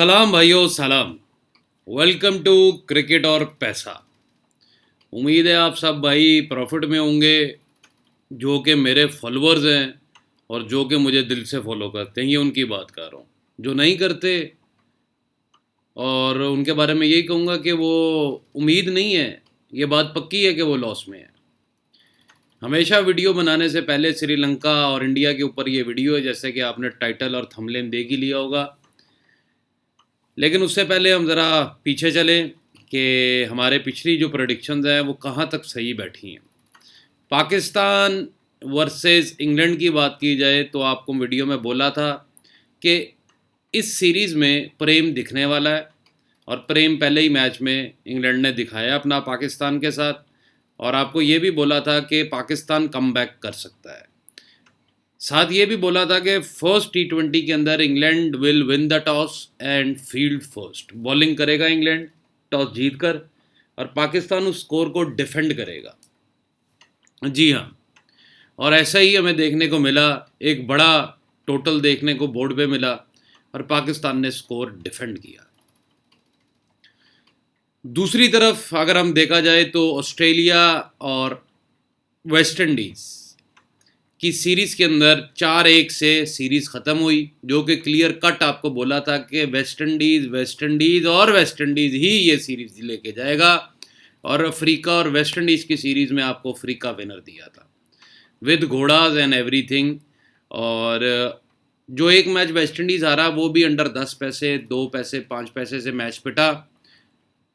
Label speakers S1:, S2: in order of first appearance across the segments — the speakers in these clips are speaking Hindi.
S1: सलाम भाइयों सलाम। वेलकम टू क्रिकेट और पैसा। उम्मीद है आप सब भाई प्रॉफिट में होंगे, जो कि मेरे फॉलोअर्स हैं और जो कि मुझे दिल से फॉलो करते हैं। ये उनकी बात कर रहा हूँ। जो नहीं करते और उनके बारे में यही कहूँगा कि वो उम्मीद नहीं है, ये बात पक्की है कि वो लॉस में है। हमेशा वीडियो बनाने से पहले श्रीलंका और इंडिया के ऊपर ये वीडियो है, जैसे कि आपने टाइटल और थंबनेल देख ही लिया होगा। लेकिन उससे पहले हम ज़रा पीछे चलें कि हमारे पिछली जो प्रेडिक्शंस हैं वो कहाँ तक सही बैठी हैं। पाकिस्तान वर्सेस इंग्लैंड की बात की जाए तो आपको वीडियो में बोला था कि इस सीरीज़ में प्रेम दिखने वाला है, और प्रेम पहले ही मैच में इंग्लैंड ने दिखाया अपना पाकिस्तान के साथ। और आपको ये भी बोला था कि पाकिस्तान कम बैक कर सकता है। साथ ये भी बोला था कि फर्स्ट T20 के अंदर England will win the toss and field first. Bowling करेगा इंग्लैंड टॉस जीतकर, और पाकिस्तान उस स्कोर को डिफेंड करेगा। जी हाँ, और ऐसा ही हमें देखने को मिला। एक बड़ा टोटल देखने को बोर्ड पे मिला और पाकिस्तान ने स्कोर डिफेंड किया। दूसरी तरफ अगर हम देखा जाए तो ऑस्ट्रेलिया और वेस्ट इंडीज़ की सीरीज़ के अंदर 4-1 से सीरीज़ ख़त्म हुई, जो कि क्लियर कट आपको बोला था कि वेस्ट इंडीज़ और वेस्ट इंडीज़ ही ये सीरीज़ लेके जाएगा। और अफ्रीका और वेस्ट इंडीज़ की सीरीज़ में आपको अफ्रीका विनर दिया था विद घोड़ाज एंड एवरीथिंग। और जो एक मैच वेस्ट इंडीज़ हारा वो भी अंडर 10 पैसे, 2 पैसे, 5 पैसे से मैच पिटा।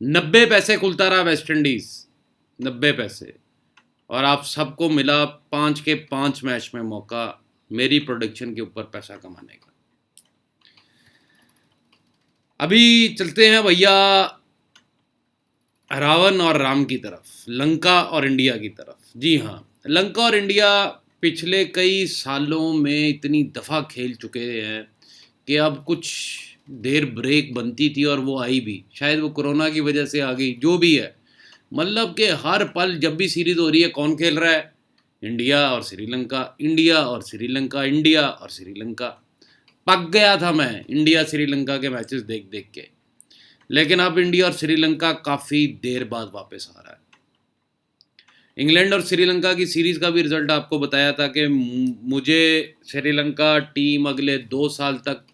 S1: 90 पैसे खुलता रहा वेस्ट इंडीज़, 90 पैसे। और आप सबको मिला 5 के 5 मैच में मौका मेरी प्रोडिक्शन के ऊपर पैसा कमाने का। अभी चलते हैं भैया रावण और राम की तरफ, लंका और इंडिया की तरफ। जी हाँ, लंका और इंडिया पिछले कई सालों में इतनी दफ़ा खेल चुके हैं कि अब कुछ देर ब्रेक बनती थी और वो आई भी, शायद वो कोरोना की वजह से आ गई, जो भी है। मतलब कि हर पल जब भी सीरीज़ हो रही है कौन खेल रहा है? इंडिया और श्रीलंका, इंडिया और श्रीलंका, इंडिया और श्रीलंका। पक गया था मैं इंडिया श्रीलंका के मैचेस देख देख के। लेकिन अब इंडिया और श्रीलंका काफ़ी देर बाद वापस आ रहा है। इंग्लैंड और श्रीलंका की सीरीज़ का भी रिजल्ट आपको बताया था कि मुझे श्रीलंका टीम अगले 2 साल तक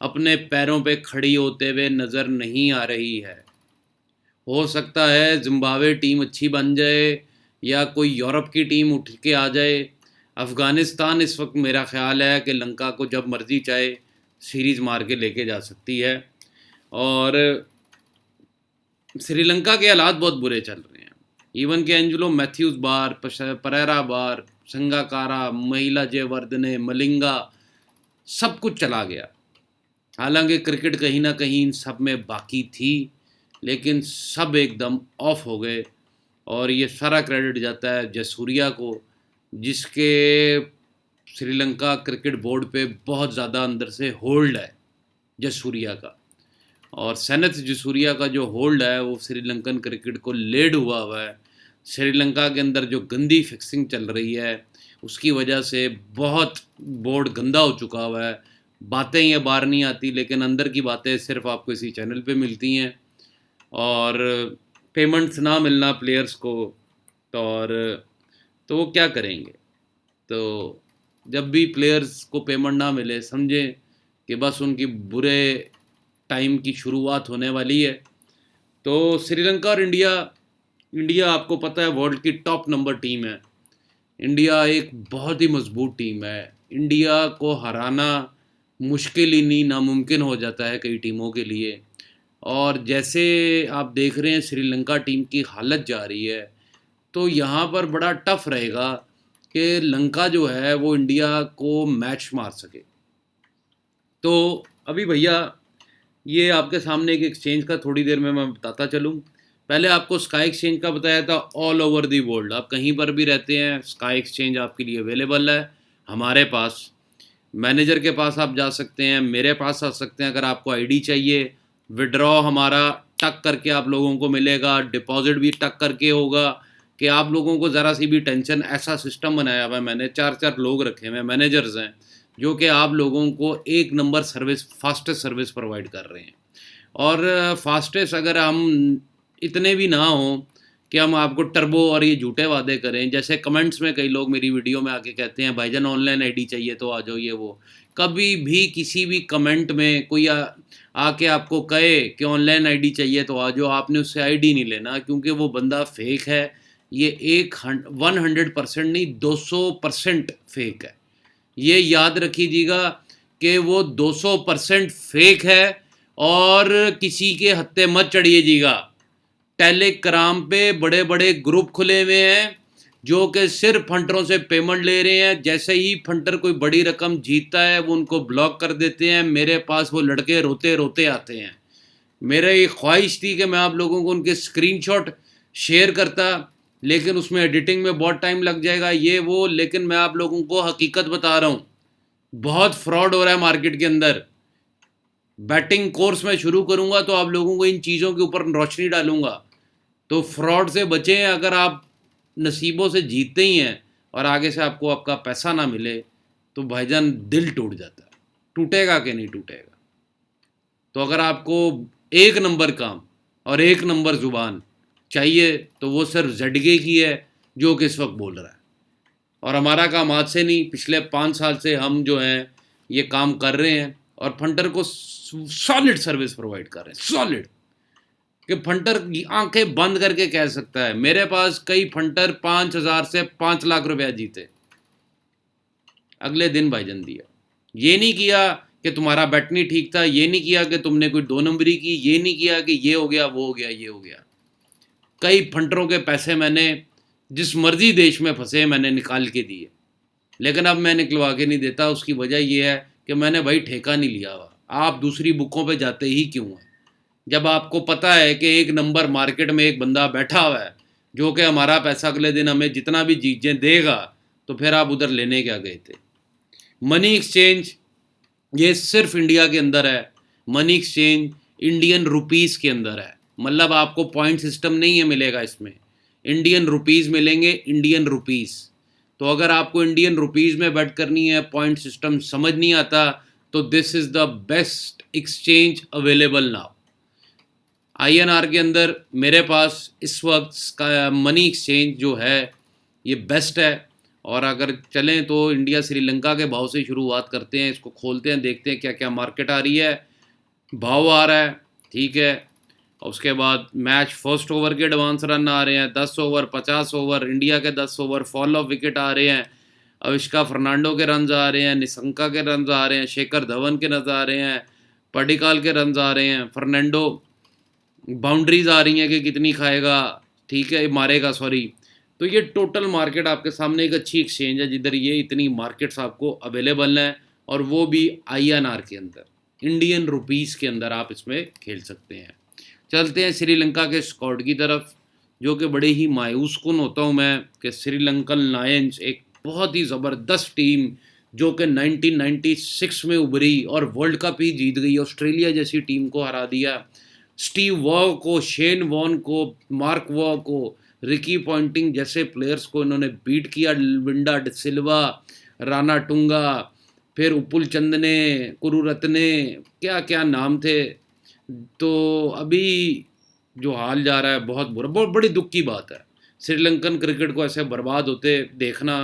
S1: अपने पैरों पे खड़ी होते हुए नज़र नहीं आ रही है। हो सकता है जिम्बाब्वे टीम अच्छी बन जाए या कोई यूरोप की टीम उठ के आ जाए। अफ़गानिस्तान इस वक्त मेरा ख्याल है कि लंका को जब मर्ज़ी चाहे सीरीज़ मार के लेके जा सकती है। और श्रीलंका के हालात बहुत बुरे चल रहे हैं। इवन के एंजुलो मैथ्यूज़ बार, परेरा बार, संगाकारा, महिला जयवर्धने, मलिंगा, सब कुछ चला गया। हालांकि क्रिकेट कहीं ना कहीं इन सब में बाकी थी, लेकिन सब एकदम ऑफ हो गए। और ये सारा क्रेडिट जाता है जयसूर्या को, जिसके श्रीलंका क्रिकेट बोर्ड पे बहुत ज़्यादा अंदर से होल्ड है जयसूर्या का। और सेनथ जयसूर्या का जो होल्ड है वो श्रीलंकन क्रिकेट को लेड हुआ है। श्रीलंका के अंदर जो गंदी फिक्सिंग चल रही है उसकी वजह से बहुत बोर्ड गंदा हो चुका हुआ है। बातें ये बाहर नहीं आती, लेकिन अंदर की बातें सिर्फ आपको इसी चैनल पे मिलती हैं। और पेमेंट्स ना मिलना प्लेयर्स को, तो वो क्या करेंगे? तो जब भी प्लेयर्स को पेमेंट ना मिले, समझें कि बस उनकी बुरे टाइम की शुरुआत होने वाली है। तो श्रीलंका और इंडिया, इंडिया आपको पता है वर्ल्ड की टॉप नंबर टीम है। इंडिया एक बहुत ही मजबूत टीम है। इंडिया को हराना मुश्किल ही नहीं, नामुमकिन हो जाता है कई टीमों के लिए। और जैसे आप देख रहे हैं श्रीलंका टीम की हालत जा रही है, तो यहाँ पर बड़ा टफ रहेगा कि लंका जो है वो इंडिया को मैच मार सके। तो अभी भैया ये आपके सामने एक एक्सचेंज का थोड़ी देर में मैं बताता चलूँ। पहले आपको स्काई एक्सचेंज का बताया था। ऑल ओवर दी वर्ल्ड, आप कहीं पर भी रहते हैं, स्काई एक्सचेंज आपके लिए अवेलेबल है। हमारे पास मैनेजर के पास आप जा सकते हैं, मेरे पास आ सकते हैं। अगर आपको आईडी चाहिए, विड्रॉ हमारा टक करके आप लोगों को मिलेगा, डिपॉजिट भी टक करके होगा कि आप लोगों को ज़रा सी भी टेंशन। ऐसा सिस्टम बनाया हुआ है मैंने, 4-4 लोग रखे हुए हैं, मैनेजर्स हैं, जो कि आप लोगों को एक number service, fastest service provide कर रहे हैं। और फास्टेस्ट अगर हम इतने भी ना हों कि हम आपको टर्बो और ये झूठे वादे करें, जैसे कमेंट्स में कई लोग मेरी वीडियो में आके कहते हैं भाईजान ऑनलाइन आईडी चाहिए तो आ जाओ, ये वो। कभी भी किसी भी कमेंट में कोई आके आपको कहे कि ऑनलाइन आईडी चाहिए तो आ जाओ, आपने उससे आईडी नहीं लेना, क्योंकि वो बंदा फेक है। ये 100% नहीं, 200% फेक है। ये याद रखिएगा कि वो 200% फेक है। और किसी के हत्थे मत चढ़िएगा। टेलीग्राम पे बड़े बड़े ग्रुप खुले हुए हैं जो कि सिर्फ फंडरों से पेमेंट ले रहे हैं। जैसे ही फंडर कोई बड़ी रकम जीतता है वो उनको ब्लॉक कर देते हैं। मेरे पास वो लड़के रोते रोते आते हैं। मेरा ये ख्वाहिश थी कि मैं आप लोगों को उनके स्क्रीनशॉट शेयर करता, लेकिन उसमें एडिटिंग में बहुत टाइम लग जाएगा, ये वो। लेकिन मैं आप लोगों को हकीकत बता रहा हूँ, बहुत फ्रॉड हो रहा है मार्केट के अंदर। बैटिंग कोर्स मैं शुरू करूँगा तो आप लोगों को इन चीज़ों के ऊपर रोशनी डालूंगा। तो फ्रॉड से बचें। अगर आप नसीबों से जीतते ही हैं और आगे से आपको आपका पैसा ना मिले तो भाईजान दिल टूट जाता है। टूटेगा कि नहीं टूटेगा? तो अगर आपको एक नंबर काम और एक नंबर ज़ुबान चाहिए तो वो सिर्फ ZK की है, जो कि इस वक्त बोल रहा है। और हमारा काम आज से नहीं, पिछले 5 साल से हम जो हैं ये काम कर रहे हैं और फंडर को सॉलिड सर्विस प्रोवाइड कर रहे हैं। सॉलिड कि फंटर आंखें बंद करके कह सकता है। मेरे पास कई फंटर 5,000 से 5 लाख रुपया जीते, अगले दिन भाईजान दिया। ये नहीं किया कि तुम्हारा बैट नहीं ठीक था, ये नहीं किया कि तुमने कोई 2 नंबरी की, ये नहीं किया कि ये हो गया वो हो गया ये हो गया। कई फंटरों के पैसे मैंने जिस मर्जी देश में फंसे मैंने निकाल के दिए, लेकिन अब मैं निकलवा के नहीं देता। उसकी वजह यह है कि मैंने भाई ठेका नहीं लिया हुआ। आप दूसरी बुकों पे जाते ही क्यों हैं जब आपको पता है कि एक नंबर मार्केट में एक बंदा बैठा हुआ है जो कि हमारा पैसा अगले दिन हमें जितना भी चीज़ें देगा, तो फिर आप उधर लेने क्या गए थे? मनी एक्सचेंज ये सिर्फ इंडिया के अंदर है। मनी एक्सचेंज इंडियन रुपीज़ के अंदर है, मतलब आपको पॉइंट सिस्टम नहीं है मिलेगा इसमें। इंडियन रुपीज़ मिलेंगे, इंडियन रुपीज़। तो अगर आपको इंडियन रुपीज़ में बैट करनी है, पॉइंट सिस्टम समझ नहीं आता, तो this is the best exchange available now. INR के अंदर मेरे पास इस वक्त का मनी एक्सचेंज जो है ये बेस्ट है। और अगर चलें तो इंडिया श्रीलंका के भाव से शुरुआत करते हैं, इसको खोलते हैं, देखते हैं क्या क्या मार्केट आ रही है, भाव आ रहा है, ठीक है। और उसके बाद मैच फर्स्ट ओवर के एडवांस रन आ रहे हैं, 10 ओवर 50 ओवर, इंडिया के 10 ओवर फॉल ऑफ विकेट आ रहे हैं, अविष्का फर्नांडो के रन आ रहे हैं, निशंका के रन आ रहे हैं, शेखर धवन के रन आ रहे हैं, पडिक्कल के रन आ रहे हैं, फर्नांडो बाउंड्रीज आ रही हैं कि कितनी खाएगा, ठीक है मारेगा सॉरी। तो ये टोटल मार्केट आपके सामने एक अच्छी एक्सचेंज है जिधर ये इतनी मार्केट्स आपको अवेलेबल हैं, और वो भी INR के अंदर, इंडियन रुपीज़ के अंदर आप इसमें खेल सकते हैं। चलते हैं श्रीलंका के स्क्वाड की तरफ, जो कि बड़े ही मायूस कुन होता हूँ मैं कि श्रीलंकन लायंस एक बहुत ही ज़बरदस्त टीम जो कि 1996 में उभरी और वर्ल्ड कप ही जीत गई, ऑस्ट्रेलिया जैसी टीम को हरा दिया। स्टीव वॉ को, शेन वॉन को, मार्क वॉ को, रिकी पॉन्टिंग जैसे प्लेयर्स को इन्होंने बीट किया। विंडा डिसिल्वा, राणा टुंगा, फिर उपुल चंदने, कुरुरत्ने, क्या क्या नाम थे। तो अभी जो हाल जा रहा है बहुत बुरा, बहुत बड़ी दुख की बात है। श्रीलंकन क्रिकेट को ऐसे बर्बाद होते देखना,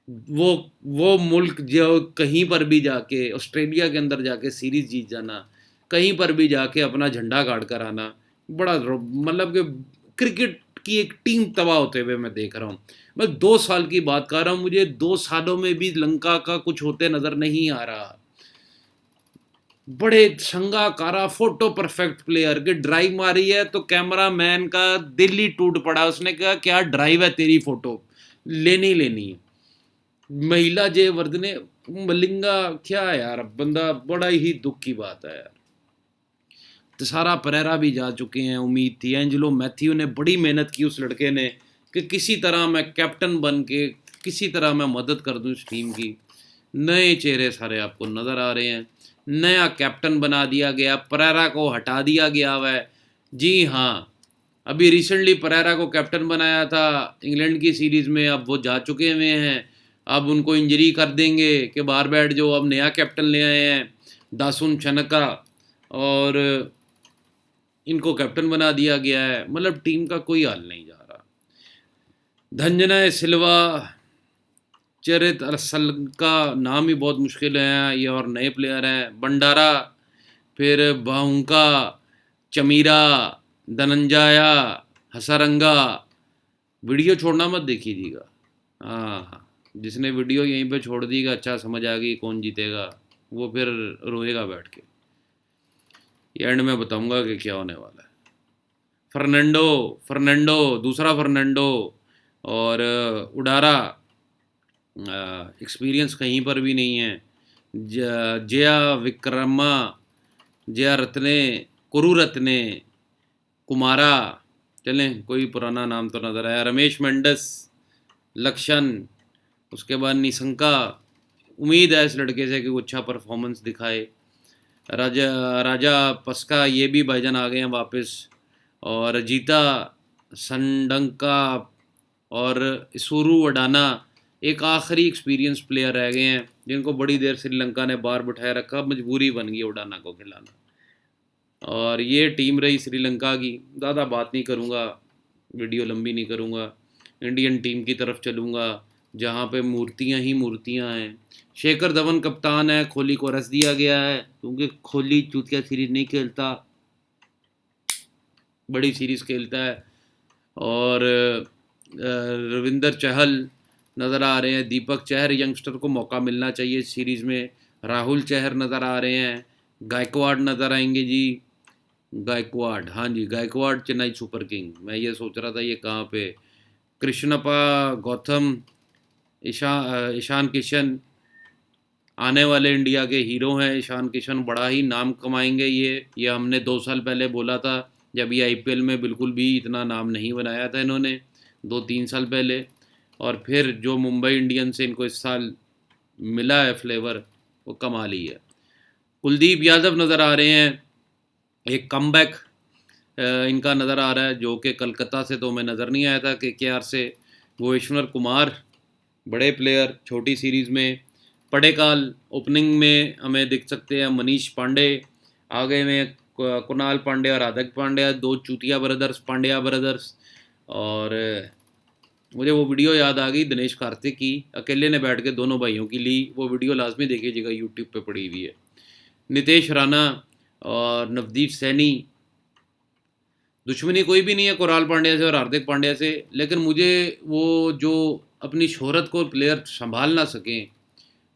S1: वो मुल्क जो कहीं पर भी जाके, ऑस्ट्रेलिया के अंदर जाके सीरीज़ जीत जाना, कहीं पर भी जाके अपना झंडा गाड़ कर आना, बड़ा मतलब कि क्रिकेट की एक टीम तबाह होते हुए मैं देख रहा हूँ। मैं 2 साल की बात कर रहा हूँ, मुझे 2 सालों में भी लंका का कुछ होते नज़र नहीं आ रहा। बड़े संगाकारा फोटो परफेक्ट प्लेयर के ड्राइव मारी है तो कैमरा मैन का दिल ही टूट पड़ा। उसने कहा क्या ड्राइव है तेरी, फोटो लेनी लेनी है। महिला जयवर्धने, मलिंगा, क्या यार बंदा, बड़ा ही दुख की बात है यार। तिसारा परेरा भी जा चुके हैं, उम्मीद थी। एंजेलो मैथ्यू ने बड़ी मेहनत की उस लड़के ने कि किसी तरह मैं कैप्टन बन के किसी तरह मैं मदद कर दूं इस टीम की। नए चेहरे सारे आपको नज़र आ रहे हैं, नया कैप्टन बना दिया गया, परेरा को हटा दिया गया हुआ है। जी हाँ, अभी रिसेंटली परेरा को कैप्टन बनाया था इंग्लैंड की सीरीज़ में, अब वो जा चुके हुए हैं। अब उनको इंजरी कर देंगे कि बार बैठ जो अब नया कैप्टन ले आए हैं दासुन छनका, और इनको कैप्टन बना दिया गया है। मतलब टीम का कोई हाल नहीं जा रहा। धंजना सिल्वा, चरित अरसल का नाम ही बहुत मुश्किल है, ये और नए प्लेयर हैं। भंडारा, फिर बाहुंका, चमीरा, धनंजाया, हसारंगा। वीडियो छोड़ना मत देखिएगा। हाँ, जिसने वीडियो यहीं पे छोड़ दीगा, अच्छा समझ आ गई कौन जीतेगा, वो फिर रोएगा बैठ के। ये एंड में बताऊंगा कि क्या होने वाला है। फर्नांडो, फर्नांडो, दूसरा फर्नांडो और उडारा, एक्सपीरियंस कहीं पर भी नहीं है। जया विक्रमा, जया रत्ने, कुरु रत्ने, कुमारा, चलें कोई पुराना नाम तो नज़र आया। रमेश मेंडस, लक्षण, उसके बाद निशंका। उम्मीद है इस लड़के से कि वो अच्छा परफॉर्मेंस दिखाए। राजा राजा पस्का, ये भी भाईजान आ गए हैं वापस। और जीता संडंका और सुरू वडाना, एक आखिरी एक्सपीरियंस प्लेयर रह गए हैं जिनको बड़ी देर श्रीलंका ने बाहर बिठाए रखा। मजबूरी बन गई उडाना को खिलाना। और ये टीम रही श्रीलंका की। ज़्यादा बात नहीं करूँगा, वीडियो लंबी नहीं करूँगा। इंडियन टीम की तरफ चलूँगा जहाँ पे मूर्तियाँ ही मूर्तियाँ हैं। शेखर धवन कप्तान है, कोहली को रस दिया गया है क्योंकि कोहली चूतिया सीरीज नहीं खेलता, बड़ी सीरीज खेलता है। और रविंदर चहल नज़र आ रहे हैं। दीपक चहर, यंगस्टर को मौका मिलना चाहिए इस सीरीज़ में। राहुल चहर नज़र आ रहे हैं। गायकवाड़ नज़र आएंगे जी। गायकवाड़, हाँ जी, गायकवाड़ चेन्नई सुपर किंग। मैं ये सोच रहा था ये कहाँ पे। कृष्णप्पा गौतम, ईशान किशन आने वाले इंडिया के हीरो हैं। ईशान किशन बड़ा ही नाम कमाएंगे। ये हमने 2 साल पहले बोला था, जब ये आईपीएल में बिल्कुल भी इतना नाम नहीं बनाया था इन्होंने, 2-3 साल पहले। और फिर जो मुंबई इंडियंस से इनको इस साल मिला है फ्लेवर, वो कमाल ही है। कुलदीप यादव नज़र आ रहे हैं, एक कमबैक इनका नज़र आ रहा है, जो कि कलकत्ता से तो हमें नज़र नहीं आया था केकेआर से। भुवनेश्वर कुमार, बड़े प्लेयर, छोटी सीरीज़ में। पडेकाल ओपनिंग में हमें दिख सकते हैं। मनीष पांडे आगे में, कुणाल पांडे और हार्दिक पांड्या, 2 चूतिया ब्रदर्स, पांड्या ब्रदर्स। और मुझे वो वीडियो याद आ गई दिनेश कार्तिक की, अकेले ने बैठ के दोनों भाइयों की ली। वो वीडियो लाजमी देखिएगा, यूट्यूब पे पड़ी हुई है। नितेश राणा और नवदीप सैनी, दुश्मनी कोई भी नहीं है कुणाल पांड्या से और हार्दिक पांड्या से, लेकिन मुझे वो जो अपनी शोहरत को प्लेयर संभाल ना सकें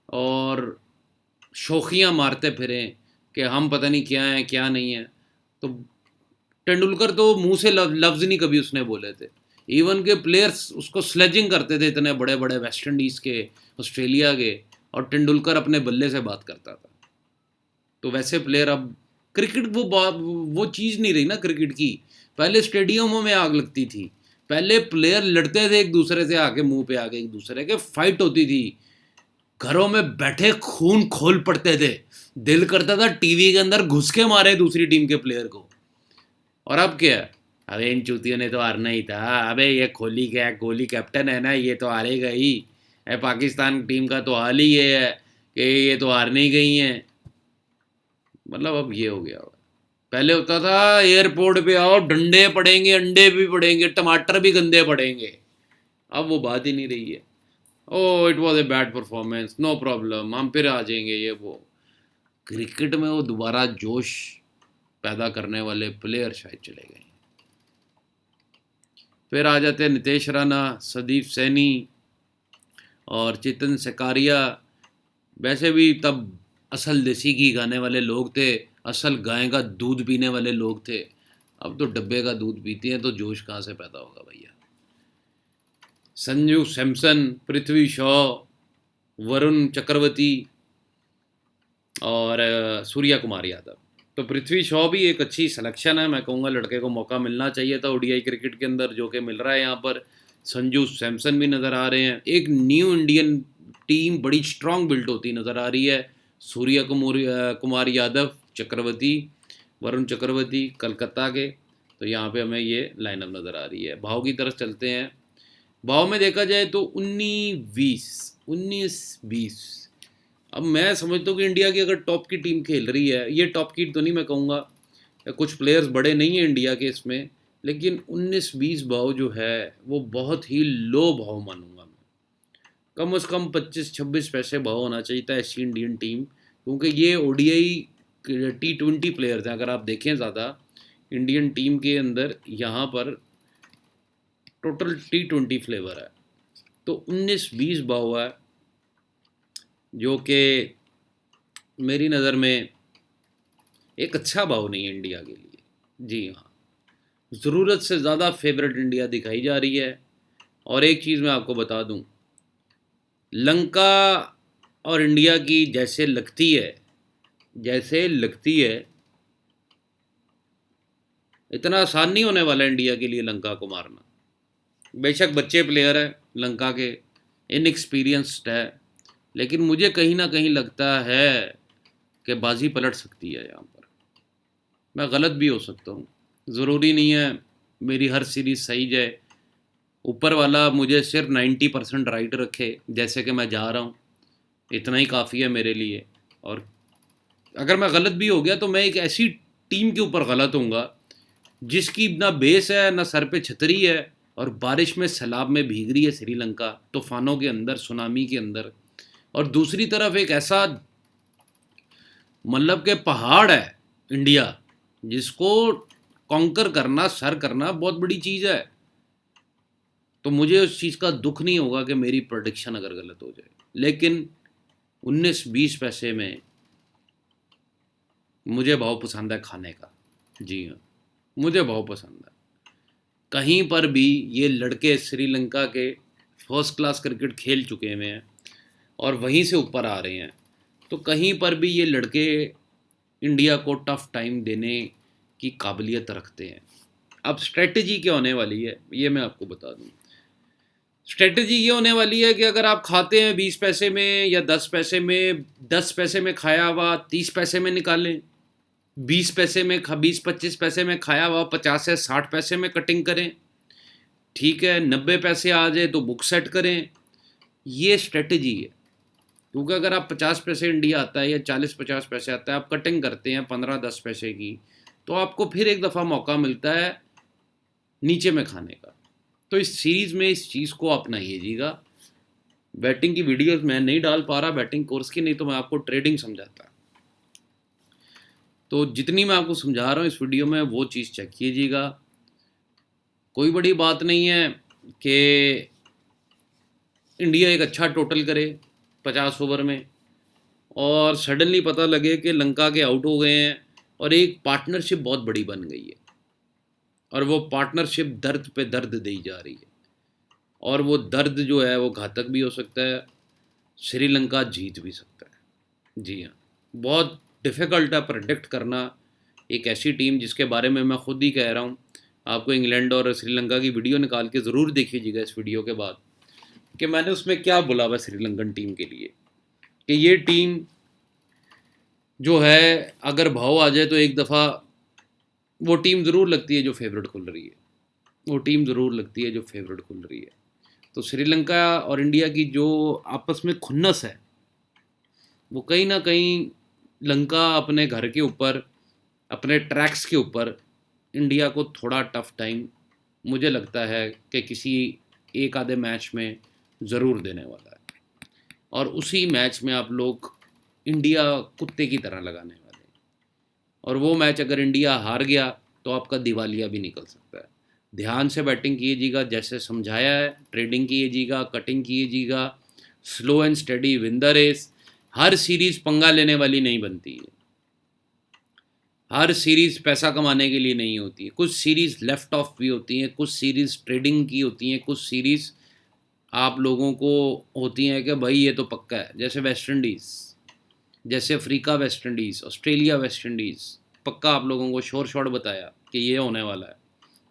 S1: और शोखियाँ मारते फिरें कि हम पता नहीं क्या हैं क्या नहीं है, तो तेंदुलकर तो मुंह से लफ्ज़ नहीं कभी उसने बोले थे। इवन के प्लेयर्स उसको स्लेजिंग करते थे, इतने बड़े बड़े वेस्ट इंडीज़ के, ऑस्ट्रेलिया के, और तेंदुलकर अपने बल्ले से बात करता था। तो वैसे प्लेयर अब क्रिकेट वो चीज़ नहीं रही ना क्रिकेट की। पहले स्टेडियमों में आग लगती थी, पहले प्लेयर लड़ते थे एक दूसरे से आके, मुंह पे आके एक दूसरे के, फाइट होती थी, घरों में बैठे खून खोल पड़ते थे, दिल करता था टीवी के अंदर घुस के मारे दूसरी टीम के प्लेयर को। और अब क्या है, अबे इन चूतियों ने तो हारना ही था, अबे ये कोहली क्या, कोहली कैप्टन है ना, ये तो हारेगा ही। पाकिस्तान टीम का तो हाल ही ये है कि ये तो हारने ही गई हैं। मतलब अब ये हो गया। पहले होता था एयरपोर्ट पे आओ, डंडे पड़ेंगे, अंडे भी पड़ेंगे, टमाटर भी गंदे पड़ेंगे। अब वो बात ही नहीं रही है। Oh it was a bad performance, no problem, हम फिर आ जाएंगे, ये वो। क्रिकेट में वो दोबारा जोश पैदा करने वाले प्लेयर शायद चले गए। फिर आ जाते हैं नितेश राणा, संदीप सैनी और चेतन सकारिया। वैसे भी तब असल देसी घी खाने वाले लोग थे, असल गाय का दूध पीने वाले लोग थे। अब तो डब्बे का दूध पीते हैं, तो जोश कहाँ से पैदा होगा भैया। संजू सैमसन, पृथ्वी शॉ, वरुण चक्रवर्ती और सूर्या कुमार यादव। तो पृथ्वी शॉ भी एक अच्छी सिलेक्शन है, मैं कहूँगा लड़के को मौका मिलना चाहिए था ओडीआई क्रिकेट के अंदर, जो कि मिल रहा है यहाँ पर। संजू सैमसन भी नज़र आ रहे हैं। एक न्यू इंडियन टीम बड़ी स्ट्रांग बिल्ड होती नज़र आ रही है। सूर्या कुमार यादव, चक्रवर्ती, वरुण चक्रवर्ती कलकत्ता के। तो यहाँ पे हमें ये लाइनअप नज़र आ रही है। भाव की तरफ चलते हैं। भाव में देखा जाए तो 19-20, 19-20 अब मैं समझता हूँ कि इंडिया की अगर टॉप की टीम खेल रही है, ये टॉप की तो नहीं मैं कहूँगा, कुछ प्लेयर्स बड़े नहीं हैं इंडिया के इसमें, लेकिन 19-20 भाव जो है वो बहुत ही लो भाव मानूंगा मैं। कम से कम 25-26 पैसे भाव होना चाहिए था ऐसी इंडियन टीम, क्योंकि ये ओडीआई T20 प्लेयर्स हैं। अगर आप देखें ज़्यादा इंडियन टीम के अंदर यहाँ पर टोटल T20 फ्लेवर है, तो 19-20 भाव है, जो कि मेरी नज़र में एक अच्छा भाव नहीं है इंडिया के लिए। जी हाँ, ज़रूरत से ज़्यादा फेवरेट इंडिया दिखाई जा रही है। और एक चीज़ मैं आपको बता दूं, लंका और इंडिया की जैसे लगती है इतना आसान नहीं होने वाला इंडिया के लिए लंका को मारना। बेशक बच्चे प्लेयर है लंका के, इनएक्सपीरियंस्ड है, लेकिन मुझे कहीं ना कहीं लगता है कि बाजी पलट सकती है यहाँ पर। मैं गलत भी हो सकता हूँ, ज़रूरी नहीं है मेरी हर सीरीज़ सही जाए। ऊपर वाला मुझे सिर्फ 90% राइट रखे जैसे कि मैं जा रहा हूँ, इतना ही काफ़ी है मेरे लिए। और अगर मैं गलत भी हो गया तो मैं एक ऐसी टीम के ऊपर गलत होऊंगा जिसकी ना बेस है ना सर पे छतरी है, और बारिश में सैलाब में भीग रही है श्रीलंका, तूफानों के अंदर, सुनामी के अंदर। और दूसरी तरफ एक ऐसा मतलब के पहाड़ है इंडिया, जिसको कॉन्कर करना, सर करना बहुत बड़ी चीज़ है। तो मुझे उस चीज़ का दुख नहीं होगा कि मेरी प्रोडिक्शन अगर गलत हो जाए, लेकिन 19-20 पैसे में मुझे भाव पसंद है खाने का। जी हाँ, मुझे भाव पसंद है। कहीं पर भी ये लड़के श्रीलंका के फर्स्ट क्लास क्रिकेट खेल चुके हुए हैं और वहीं से ऊपर आ रहे हैं, तो कहीं पर भी ये लड़के इंडिया को टफ टाइम देने की काबिलियत रखते हैं। अब स्ट्रेटजी क्या होने वाली है ये मैं आपको बता दूं। स्ट्रेटजी ये होने वाली है कि अगर आप खाते हैं 20 पैसे में या 10 पैसे में, 10 पैसे में खाया हुआ 30 पैसे में निकालें, 20-25 पैसे में खाया हुआ 50 से 60 पैसे में कटिंग करें, ठीक है। 90 पैसे आ जाए तो बुक सेट करें। ये स्ट्रेटजी है, क्योंकि अगर आप 50 पैसे इंडिया आता है या 40-50 पैसे आता है, आप कटिंग करते हैं 15-10 पैसे की, तो आपको फिर एक दफ़ा मौका मिलता है नीचे में खाने का। तो इस सीरीज़ में इस चीज़ को अपनाइएगा। बैटिंग की वीडियोस मैं नहीं डाल पा रहा बैटिंग कोर्स की, नहीं तो मैं आपको ट्रेडिंग समझाता। तो जितनी मैं आपको समझा रहा हूँ इस वीडियो में वो चीज़ चेक कीजिएगा। कोई बड़ी बात नहीं है कि इंडिया एक अच्छा टोटल करे 50 ओवर में और सडनली पता लगे कि लंका के आउट हो गए हैं और एक पार्टनरशिप बहुत बड़ी बन गई है, और वो पार्टनरशिप दर्द पे दर्द दी जा रही है, और वो दर्द जो है वो घातक भी हो सकता है, श्रीलंका जीत भी सकता है। जी हाँ, बहुत डिफ़िकल्ट है प्रेडिक्ट करना एक ऐसी टीम जिसके बारे में मैं खुद ही कह रहा हूँ। आपको इंग्लैंड और श्रीलंका की वीडियो निकाल के ज़रूर देखिएगा इस वीडियो के बाद, कि मैंने उसमें क्या बोला हुआ श्रीलंकन टीम के लिए, कि ये टीम जो है अगर भाव आ जाए तो एक दफ़ा वो टीम ज़रूर लगती है जो फेवरेट खुल रही है, वो टीम ज़रूर लगती है जो फेवरेट खुल रही है। तो श्रीलंका और इंडिया की जो आपस में खुन्नस है, वो कहीं ना कहीं लंका अपने घर के ऊपर, अपने ट्रैक्स के ऊपर इंडिया को थोड़ा टफ टाइम मुझे लगता है कि किसी एक आधे मैच में ज़रूर देने वाला है, और उसी मैच में आप लोग इंडिया कुत्ते की तरह लगाने वाले हैं। और वो मैच अगर इंडिया हार गया तो आपका दिवालिया भी निकल सकता है। ध्यान से बैटिंग कीजिएगा, जैसे समझाया है, ट्रेडिंग कीजिएगा, कटिंग कीजिएगा, slow and steady win the race. हर सीरीज़ पंगा लेने वाली नहीं बनती है, हर सीरीज़ पैसा कमाने के लिए नहीं होती है। कुछ सीरीज़ लेफ्ट ऑफ भी होती हैं, कुछ सीरीज़ ट्रेडिंग की होती हैं, कुछ सीरीज़ आप लोगों को होती हैं कि भाई ये तो पक्का है, जैसे वेस्ट इंडीज़, जैसे Africa West Indies, Australia West Indies, पक्का आप लोगों को शोर शॉट बताया कि ये होने वाला है,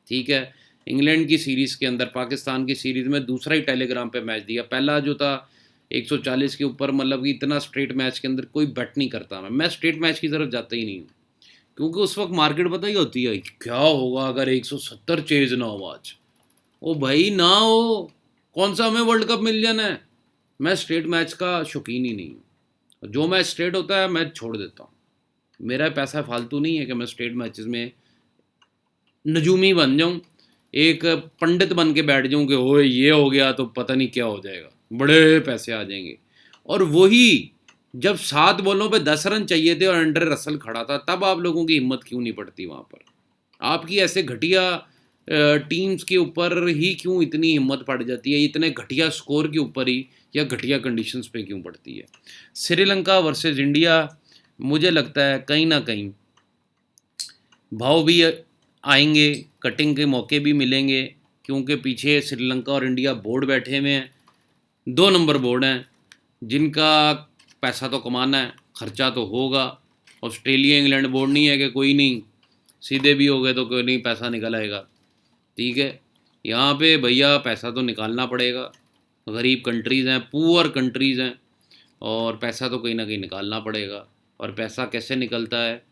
S1: ठीक है। इंग्लैंड की सीरीज़ के अंदर, पाकिस्तान की सीरीज़ में दूसरा ही टेलीग्राम पे मैच दिया, पहला जो था 140 के ऊपर, मतलब कि इतना स्ट्रेट मैच के अंदर कोई बेट नहीं करता। मैं स्ट्रेट मैच की तरफ जाता ही नहीं हूँ, क्योंकि उस वक्त मार्केट पता ही होती है क्या होगा अगर 170 चेज ना हो आज। ओ भाई ना हो, कौन सा हमें वर्ल्ड कप मिल जाना है। मैं स्ट्रेट मैच का शौकीन ही नहीं हूँ। जो मैच स्ट्रेट होता है मैं छोड़ देता हूँ। मेरा पैसा फालतू नहीं है कि मैं स्ट्रेट मैचेस में नजूमी बन जाऊँ, एक पंडित बन के बैठ जाऊँ कि ओए ये हो गया तो पता नहीं क्या हो जाएगा, बड़े पैसे आ जाएंगे। और वही जब 7 बॉलों पे 10 रन चाहिए थे और एंड्रे रसल खड़ा था, तब आप लोगों की हिम्मत क्यों नहीं पड़ती वहाँ पर? आपकी ऐसे घटिया टीम्स के ऊपर ही क्यों इतनी हिम्मत पड़ जाती है, इतने घटिया स्कोर के ऊपर ही, या घटिया कंडीशंस पे क्यों पड़ती है? श्रीलंका वर्सेस इंडिया, मुझे लगता है कहीं ना कहीं भाव भी आएंगे, कटिंग के मौके भी मिलेंगे, क्योंकि पीछे श्रीलंका और इंडिया बोर्ड बैठे हुए हैं, 2 नंबर बोर्ड हैं, जिनका पैसा तो कमाना है, खर्चा तो होगा। ऑस्ट्रेलिया इंग्लैंड बोर्ड नहीं है कि कोई नहीं, सीधे भी हो गए तो कोई नहीं, पैसा निकल आएगा। ठीक है, यहाँ पे भैया पैसा तो निकालना पड़ेगा, गरीब कंट्रीज़ हैं, पुअर कंट्रीज़ हैं, और पैसा तो कहीं ना कहीं निकालना पड़ेगा। और पैसा कैसे निकलता है?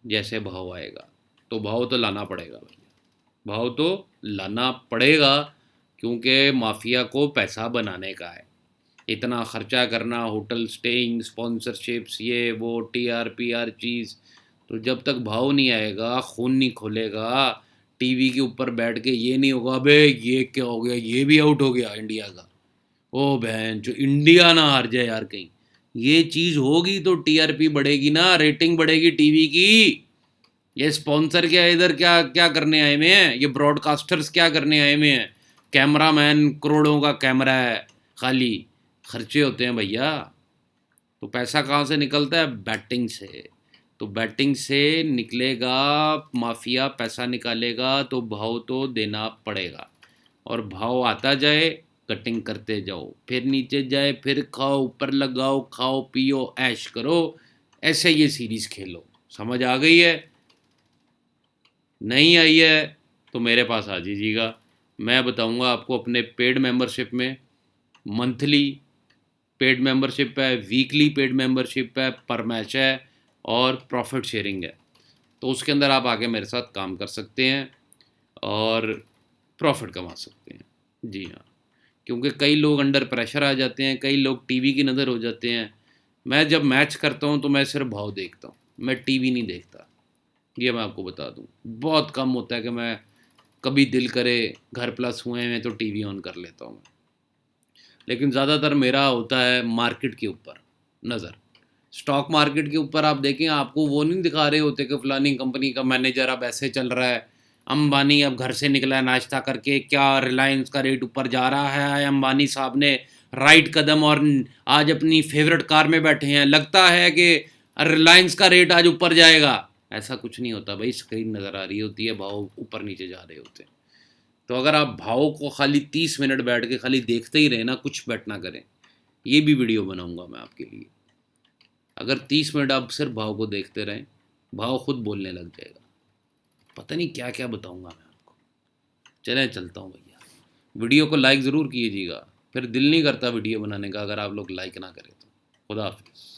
S1: जैसे भाव आएगा, तो भाव तो लाना पड़ेगा भैया, भाव तो लाना पड़ेगा, क्योंकि माफिया को पैसा बनाने का है, इतना खर्चा करना, होटल स्टेइंग, स्पॉन्सरशिप्स, ये वो, टीआरपी हर चीज़। तो जब तक भाव नहीं आएगा, खून नहीं खोलेगा, टीवी के ऊपर बैठ के ये नहीं होगा अबे ये क्या हो गया, ये भी आउट हो गया इंडिया का, ओ बहन जो इंडिया ना हार जाए यार कहीं, ये चीज़ होगी तो टीआरपी बढ़ेगी ना, रेटिंग बढ़ेगी टीवी की। ये स्पॉन्सर क्या इधर क्या क्या करने आए हुए हैं, ये ब्रॉडकास्टर्स क्या करने आए हुए हैं? कैमरामैन करोड़ों का कैमरा है, खाली खर्चे होते हैं भैया। तो पैसा कहाँ से निकलता है? बैटिंग से। तो बैटिंग से निकलेगा, माफिया पैसा निकालेगा, तो भाव तो देना पड़ेगा। और भाव आता जाए, कटिंग करते जाओ, फिर नीचे जाए, फिर खाओ, ऊपर लगाओ, खाओ पियो ऐश करो, ऐसे ये सीरीज़ खेलो। समझ आ गई है? नहीं आई है तो मेरे पास आ दीजिएगा, मैं बताऊंगा आपको। अपने पेड मेंबरशिप में मंथली पेड मेंबरशिप है, वीकली पेड मेंबरशिप है, पर मैच है, और प्रॉफिट शेयरिंग है। तो उसके अंदर आप आके मेरे साथ काम कर सकते हैं और प्रॉफिट कमा सकते हैं। जी हाँ, क्योंकि कई लोग अंडर प्रेशर आ जाते हैं, कई लोग टीवी की नज़र हो जाते हैं। मैं जब मैच करता हूँ तो मैं सिर्फ भाव देखता हूँ, मैं टीवी नहीं देखता, ये मैं आपको बता दूँ। बहुत कम होता है कि मैं कभी दिल करे घर प्लस हुए हैं तो टीवी ऑन कर लेता हूँ, लेकिन ज़्यादातर मेरा होता है मार्केट के ऊपर नज़र। स्टॉक मार्केट के ऊपर आप देखें, आपको वो नहीं दिखा रहे होते कि फ़लानी कंपनी का मैनेजर अब ऐसे चल रहा है, अंबानी अब घर से निकला है नाश्ता करके, क्या रिलायंस का रेट ऊपर जा रहा है, अंबानी साहब ने राइट कदम और आज अपनी फेवरेट कार में बैठे हैं, लगता है कि रिलायंस का रेट आज ऊपर जाएगा। ऐसा कुछ नहीं होता भाई, स्क्रीन नज़र आ रही होती है, भाव ऊपर नीचे जा रहे होते हैं। तो अगर आप भाव को खाली 30 मिनट बैठ के खाली देखते ही रहे ना, कुछ बैठ ना करें, ये भी वीडियो बनाऊंगा मैं आपके लिए। अगर 30 मिनट आप सिर्फ भाव को देखते रहें, भाव खुद बोलने लग जाएगा। पता नहीं क्या क्या बताऊंगा मैं आपको। चलें चलता हूँ भैया, वीडियो को लाइक ज़रूर कीजिएगा, फिर दिल नहीं करता वीडियो बनाने का अगर आप लोग लाइक ना करें तो। खुदा हाफिज़।